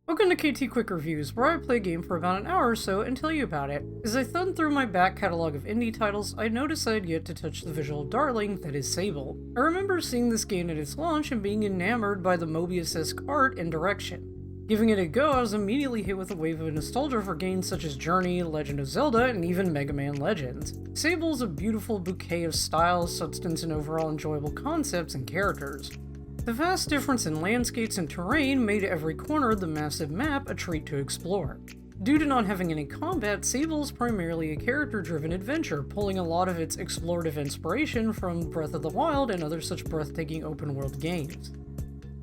Welcome to KT Quick Reviews, where I play a game for about an hour or so and tell you about it. As I thumbed through my back catalog of indie titles, I noticed I had yet to touch the visual darling that is Sable. I remember seeing this game at its launch and being enamored by the Mobius-esque art and direction. Giving it a go, I was immediately hit with a wave of nostalgia for games such as Journey, Legend of Zelda, and even Mega Man Legends. Sable is a beautiful bouquet of style, substance, and overall enjoyable concepts and characters. The vast difference in landscapes and terrain made every corner of the massive map a treat to explore. Due to not having any combat, Sable is primarily a character-driven adventure, pulling a lot of its explorative inspiration from Breath of the Wild and other such breathtaking open-world games.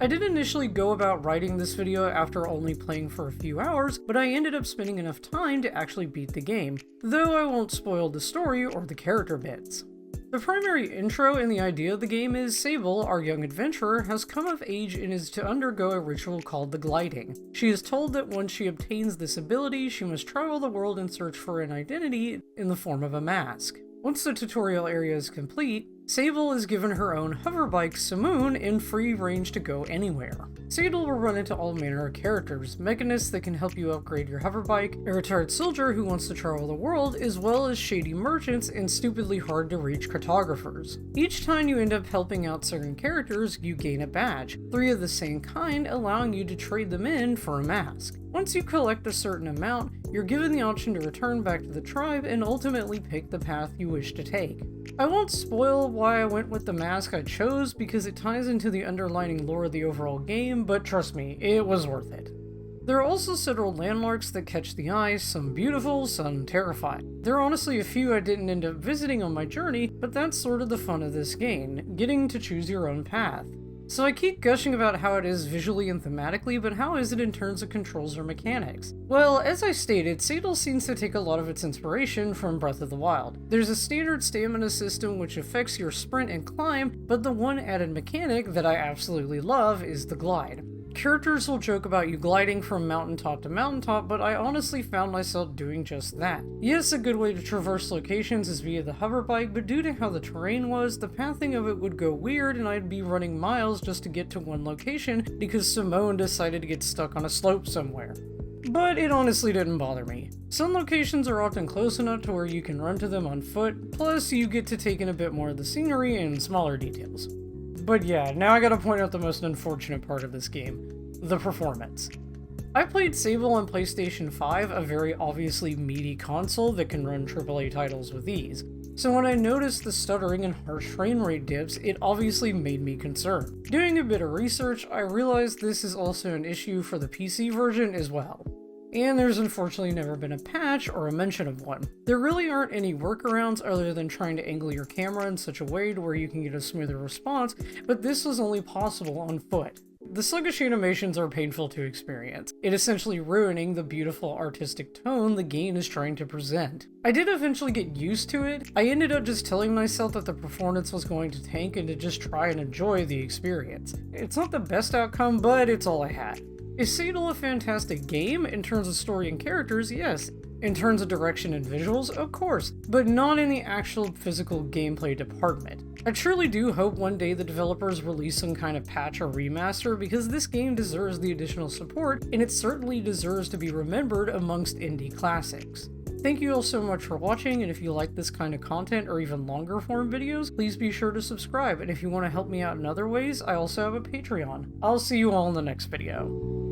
I did initially go about writing this video after only playing for a few hours, but I ended up spending enough time to actually beat the game, though I won't spoil the story or the character bits. The primary intro and the idea of the game is Sable, our young adventurer, has come of age and is to undergo a ritual called the gliding. She is told that once she obtains this ability, she must travel the world and search for an identity in the form of a mask. Once the tutorial area is complete, Sable is given her own hoverbike, Simoon, and free range to go anywhere. Sable will run into all manner of characters, mechanists that can help you upgrade your hoverbike, a retired soldier who wants to travel the world, as well as shady merchants and stupidly hard to reach cartographers. Each time you end up helping out certain characters, you gain a badge, 3 of the same kind, allowing you to trade them in for a mask. Once you collect a certain amount, you're given the option to return back to the tribe and ultimately pick the path you wish to take. I won't spoil why I went with the mask I chose because it ties into the underlying lore of the overall game, but trust me, it was worth it. There are also several landmarks that catch the eye, some beautiful, some terrifying. There are honestly a few I didn't end up visiting on my journey, but that's sort of the fun of this game, getting to choose your own path. So I keep gushing about how it is visually and thematically, but how is it in terms of controls or mechanics? Well, as I stated, Sable seems to take a lot of its inspiration from Breath of the Wild. There's a standard stamina system which affects your sprint and climb, but the one added mechanic that I absolutely love is the glide. Characters will joke about you gliding from mountaintop to mountaintop, but I honestly found myself doing just that. Yes, a good way to traverse locations is via the hoverbike, but due to how the terrain was, the pathing of it would go weird and I'd be running miles just to get to one location because Simone decided to get stuck on a slope somewhere. But it honestly didn't bother me. Some locations are often close enough to where you can run to them on foot, plus you get to take in a bit more of the scenery and smaller details. But yeah, now I gotta point out the most unfortunate part of this game, the performance. I played Sable on PlayStation 5, a very obviously meaty console that can run AAA titles with ease. So when I noticed the stuttering and harsh frame rate dips, it obviously made me concerned. Doing a bit of research, I realized this is also an issue for the PC version as well. And there's unfortunately never been a patch or a mention of one. There really aren't any workarounds other than trying to angle your camera in such a way to where you can get a smoother response, but this was only possible on foot. The sluggish animations are painful to experience, it essentially ruining the beautiful artistic tone the game is trying to present. I did eventually get used to it. I ended up just telling myself that the performance was going to tank and to just try and enjoy the experience. It's not the best outcome, but it's all I had. Is Sable a fantastic game? In terms of story and characters, yes. In terms of direction and visuals, of course, but not in the actual physical gameplay department. I truly do hope one day the developers release some kind of patch or remaster because this game deserves the additional support and it certainly deserves to be remembered amongst indie classics. Thank you all so much for watching, and if you like this kind of content or even longer form videos, please be sure to subscribe, and if you want to help me out in other ways, I also have a Patreon. I'll see you all in the next video.